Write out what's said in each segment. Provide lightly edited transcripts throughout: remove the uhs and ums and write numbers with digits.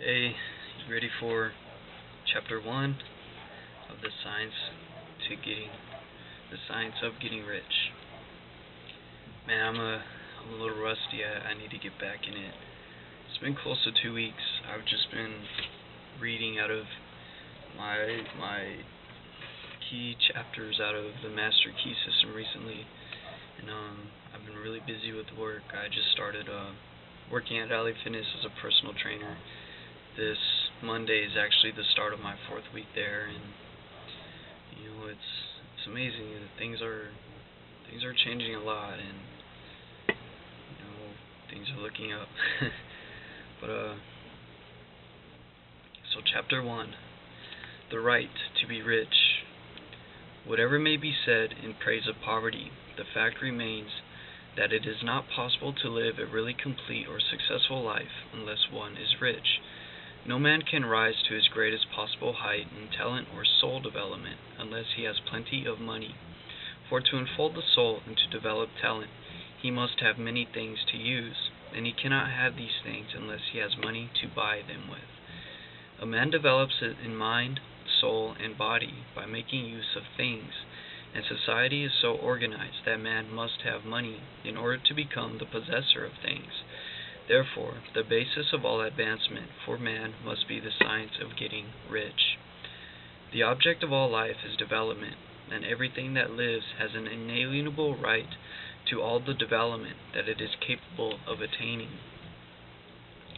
Hey, you ready for chapter 1 of the science of getting rich? Man, I'm a little rusty. I need to get back in it. It's been close to 2 weeks. I've just been reading out of my key chapters out of the Master Key system recently, and I've been really busy with work. I just started working at Alley Fitness as a personal trainer. This Monday is actually the start of my 4th week there, and it's amazing. Things are changing a lot, and things are looking up. But so chapter 1, the right to be rich. Whatever may be said in praise of poverty, the fact remains that it is not possible to live a really complete or successful life unless one is rich. No man can rise to his greatest possible height in talent or soul development unless he has plenty of money. For to unfold the soul and to develop talent, he must have many things to use, and he cannot have these things unless he has money to buy them with. A man develops it in mind, soul, and body by making use of things, and society is so organized that man must have money in order to become the possessor of things. Therefore, the basis of all advancement for man must be the science of getting rich. The object of all life is development, and everything that lives has an inalienable right to all the development that it is capable of attaining.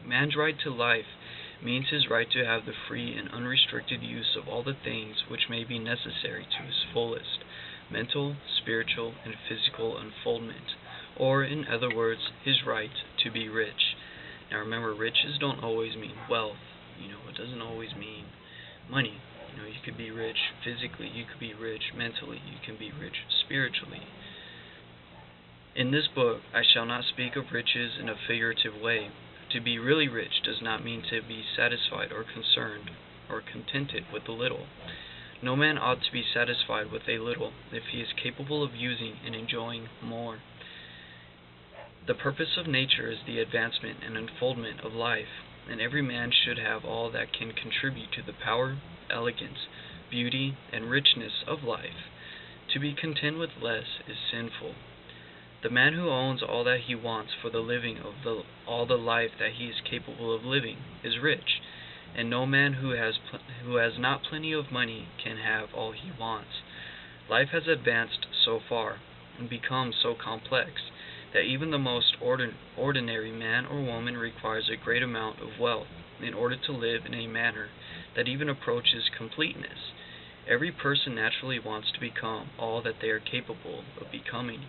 Man's right to life means his right to have the free and unrestricted use of all the things which may be necessary to his fullest mental, spiritual, and physical unfoldment, or, in other words, his right to be rich. Now remember, riches don't always mean wealth. It doesn't always mean money. You could be rich physically, you could be rich mentally, you can be rich spiritually. In this book, I shall not speak of riches in a figurative way. To be really rich does not mean to be satisfied or concerned or contented with a little. No man ought to be satisfied with a little if he is capable of using and enjoying more. The purpose of nature is the advancement and unfoldment of life, and every man should have all that can contribute to the power, elegance, beauty, and richness of life. To be content with less is sinful. The man who owns all that he wants for the living of all the life that he is capable of living is rich, and no man who has not plenty of money can have all he wants. Life has advanced so far and become so complex that even the most ordinary man or woman requires a great amount of wealth in order to live in a manner that even approaches completeness. Every person naturally wants to become all that they are capable of becoming.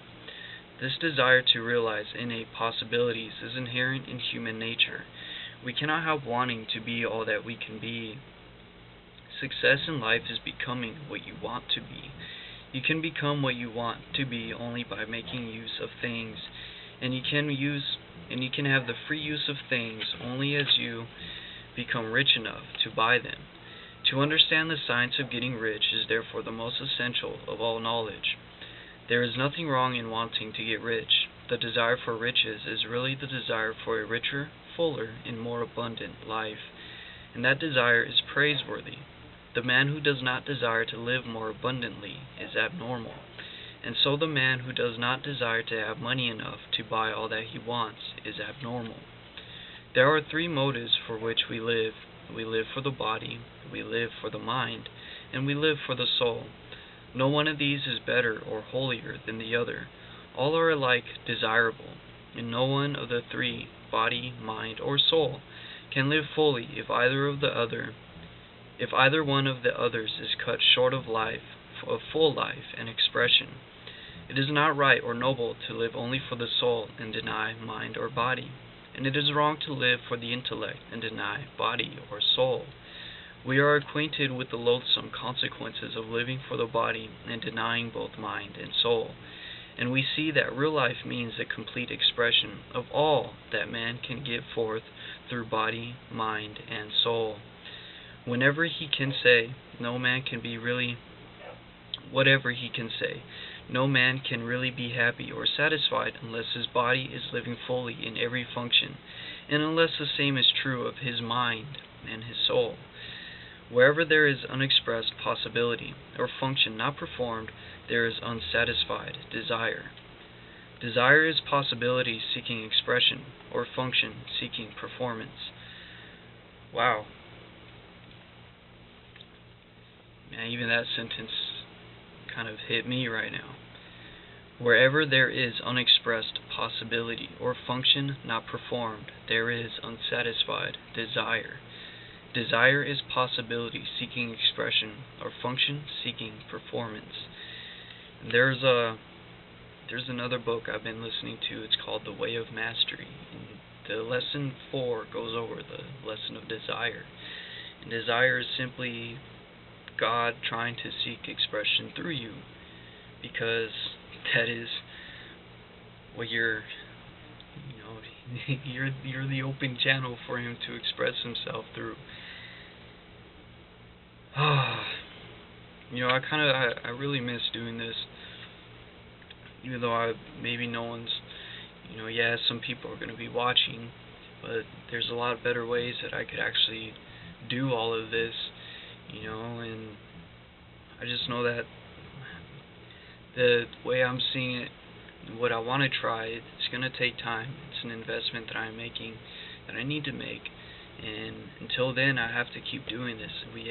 This desire to realize innate possibilities is inherent in human nature. We cannot help wanting to be all that we can be. Success in life is becoming what you want to be. You can become what you want to be only by making use of things, and you can have the free use of things only as you become rich enough to buy them. To understand the science of getting rich is therefore the most essential of all knowledge. There is nothing wrong in wanting to get rich. The desire for riches is really the desire for a richer, fuller, and more abundant life, and that desire is praiseworthy. The man who does not desire to live more abundantly is abnormal, and so the man who does not desire to have money enough to buy all that he wants is abnormal. There are 3 motives for which we live. We live for the body, we live for the mind, and we live for the soul. No one of these is better or holier than the other. All are alike desirable, and no one of the 3, body, mind, or soul, can live fully if either one of the others is cut short of full life and expression. It is not right or noble to live only for the soul and deny mind or body, and it is wrong to live for the intellect and deny body or soul. We are acquainted with the loathsome consequences of living for the body and denying both mind and soul, and we see that real life means the complete expression of all that man can give forth through body, mind, and soul. Whatever he can say, no man can really be happy or satisfied unless his body is living fully in every function, and unless the same is true of his mind and his soul. Wherever there is unexpressed possibility or function not performed, there is unsatisfied desire. Desire is possibility seeking expression, or function seeking performance. Wow. Man, even that sentence kind of hit me right now. Wherever there is unexpressed possibility or function not performed, there is unsatisfied desire. Desire is possibility seeking expression, or function seeking performance. And there's another book I've been listening to. It's called The Way of Mastery. And the lesson 4 goes over the lesson of desire. And desire is simply God trying to seek expression through you, because that is what you're the open channel for him to express himself through. I really miss doing this, even though maybe no one's, some people are going to be watching, but there's a lot better ways that I could actually do all of this, and I just know that the way I'm seeing it, what I want to try, it's going to take time. It's an investment that I'm making, that I need to make, and until then I have to keep doing this. We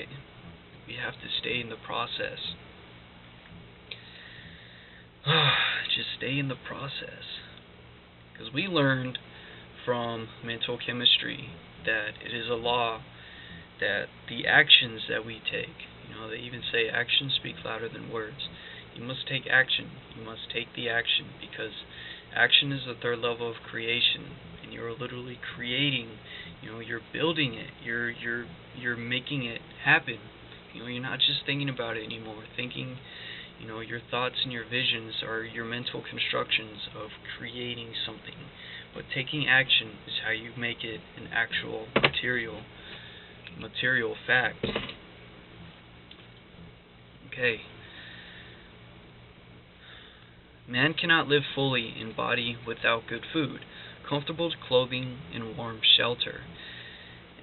have to stay in the process. Just stay in the process. Because we learned from mental chemistry that it is a law that the actions that we take, they even say actions speak louder than words. You must take action. You must take the action, because action is the third level of creation, and you're literally creating. You're building it. You're making it happen. You're not just thinking about it anymore. Thinking, your thoughts and your visions are your mental constructions of creating something. But taking action is how you make it an actual material fact. Okay. Man cannot live fully in body without good food, comfortable clothing, and warm shelter.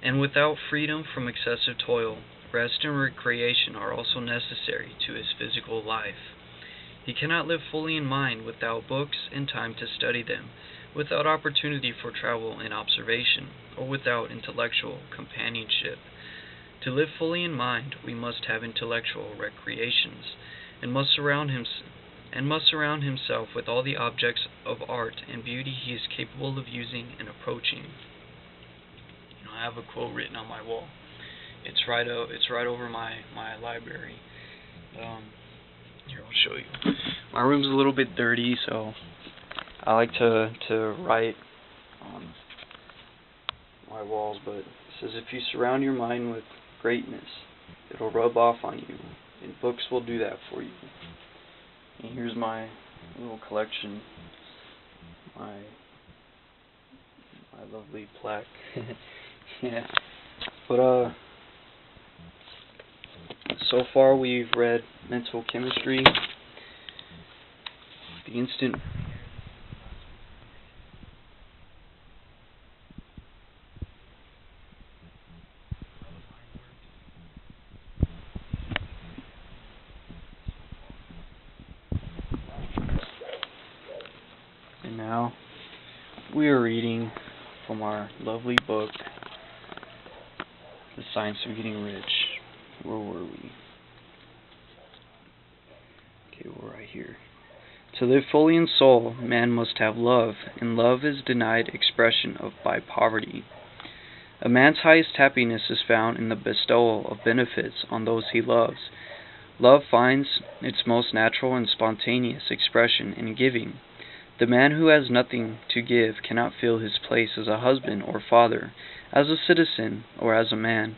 And without freedom from excessive toil, rest and recreation are also necessary to his physical life. He cannot live fully in mind without books and time to study them, without opportunity for travel and observation, or without intellectual companionship. To live fully in mind, we must have intellectual recreations, and must surround himself with all the objects of art and beauty he is capable of using and approaching. I have a quote written on my wall. It's right over my library. Here, I'll show you. My room's a little bit dirty, so I like to write on my walls, but it says, if you surround your mind with greatness, it'll rub off on you, and books will do that for you. And here's my little collection, my lovely plaque. Yeah, but so far we've read mental chemistry, the instant. And now we are reading from our lovely book, The Science of Getting Rich. Where were we? Okay, we're right here. To live fully in soul, man must have love, and love is denied expression of by poverty. A man's highest happiness is found in the bestowal of benefits on those he loves. Love finds its most natural and spontaneous expression in giving. The man who has nothing to give cannot fill his place as a husband or father, as a citizen, or as a man.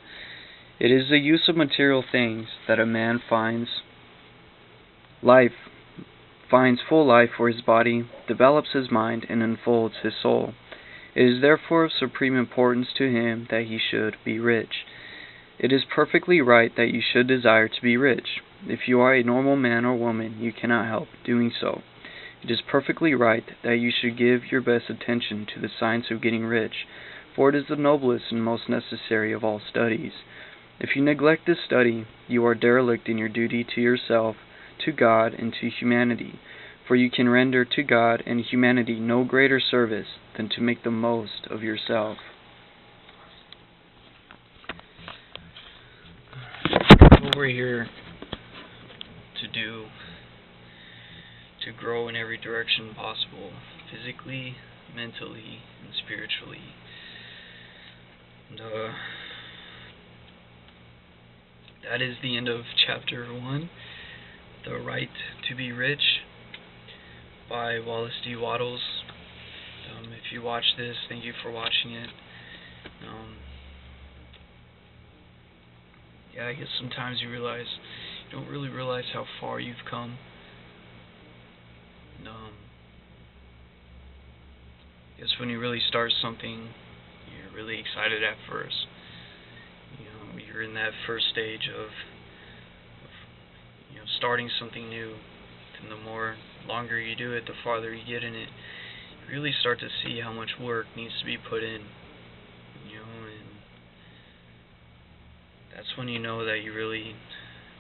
It is the use of material things that a man finds full life for his body, develops his mind, and unfolds his soul. It is therefore of supreme importance to him that he should be rich. It is perfectly right that you should desire to be rich. If you are a normal man or woman, you cannot help doing so. It is perfectly right that you should give your best attention to the science of getting rich, for it is the noblest and most necessary of all studies. If you neglect this study, you are derelict in your duty to yourself, to God, and to humanity, for you can render to God and humanity no greater service than to make the most of yourself. What we're here to do, to grow in every direction possible, physically, mentally, and spiritually. And, that is the end of chapter 1, The Right to be Rich, by Wallace D. Wattles. If you watch this, thank you for watching it. Yeah, I guess sometimes you don't really realize how far you've come. And, I guess when you really start something, you're really excited at first. You're in that first stage of starting something new. And the longer you do it, the farther you get in it. You really start to see how much work needs to be put in. And that's when you know that you really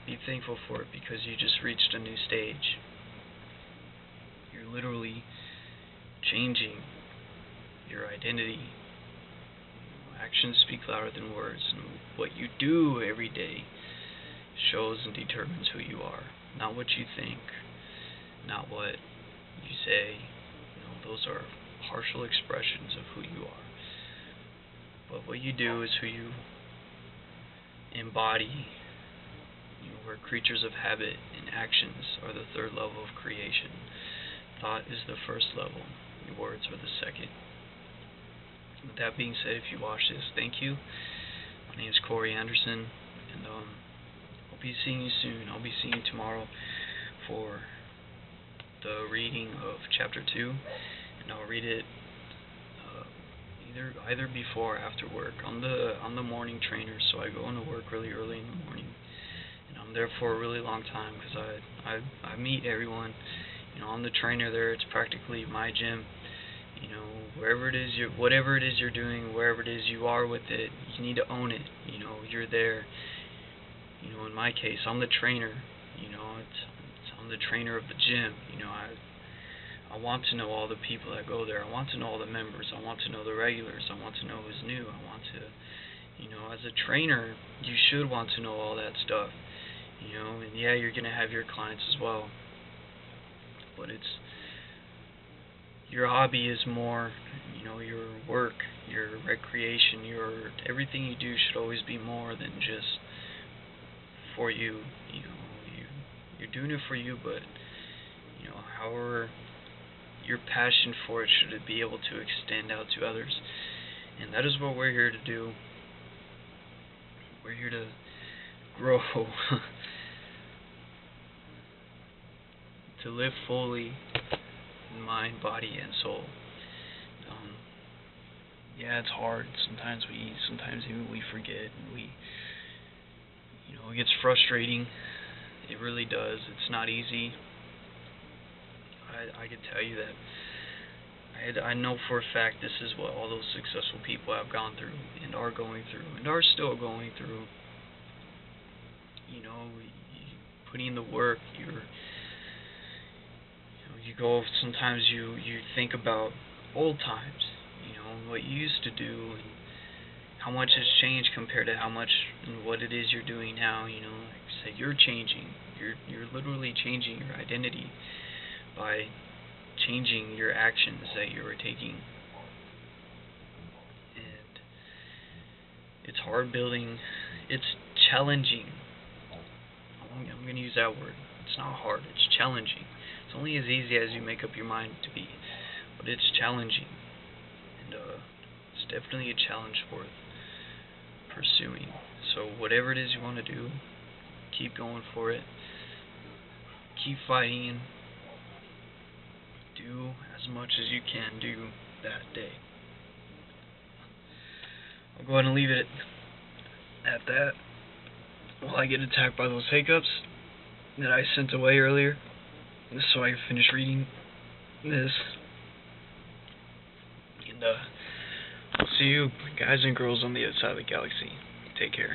be thankful for it, because you just reached a new stage. You're literally changing your identity. Actions speak louder than words, and what you do every day shows and determines who you are. Not what you think, not what you say. Those are partial expressions of who you are. But what you do is who you embody. We're creatures of habit, and actions are the third level of creation. Thought is the first level, your words are the second. With that being said, if you watch this, thank you. My name is Corey Anderson, and I'll be seeing you soon. I'll be seeing you tomorrow for the reading of chapter 2, and I'll read it either before or after work. I'm the morning trainer, so I go into work really early in the morning, and I'm there for a really long time because I meet everyone. I'm the trainer there. It's practically my gym. Whatever it is you're doing, wherever it is you are with it, you need to own it. You're there. In my case, I'm the trainer. I'm the trainer of the gym. I want to know all the people that go there. I want to know all the members. I want to know the regulars. I want to know who's new. I want to, as a trainer, you should want to know all that stuff. And yeah, you're going to have your clients as well. But your hobby is more, your work, your recreation, everything you do should always be more than just for you. You're doing it for you, but however your passion for it should be able to extend out to others, and that is what we're here to do. We're here to grow, to live fully in mind, body, and soul. Yeah, it's hard. Sometimes even we forget, and it gets frustrating. It really does. It's not easy. I can tell you that. I know for a fact this is what all those successful people have gone through, and are going through, and are still going through. Putting in the work. You go. Sometimes you think about old times. What you used to do, and how much has changed compared to how much and what it is you're doing now. Like I said, you're changing. You're literally changing your identity by changing your actions that you were taking. And it's hard building. It's challenging. I'm going to use that word. It's not hard. It's challenging. It's only as easy as you make up your mind to be. But it's challenging. And it's definitely a challenge worth pursuing. So whatever it is you want to do, keep going for it. Keep fighting, and do as much as you can do that day. I'll go ahead and leave it at that while I get attacked by those hiccups that I sent away earlier, so I can finish reading this. And we'll see to you guys and girls on the other side of the galaxy. Take care.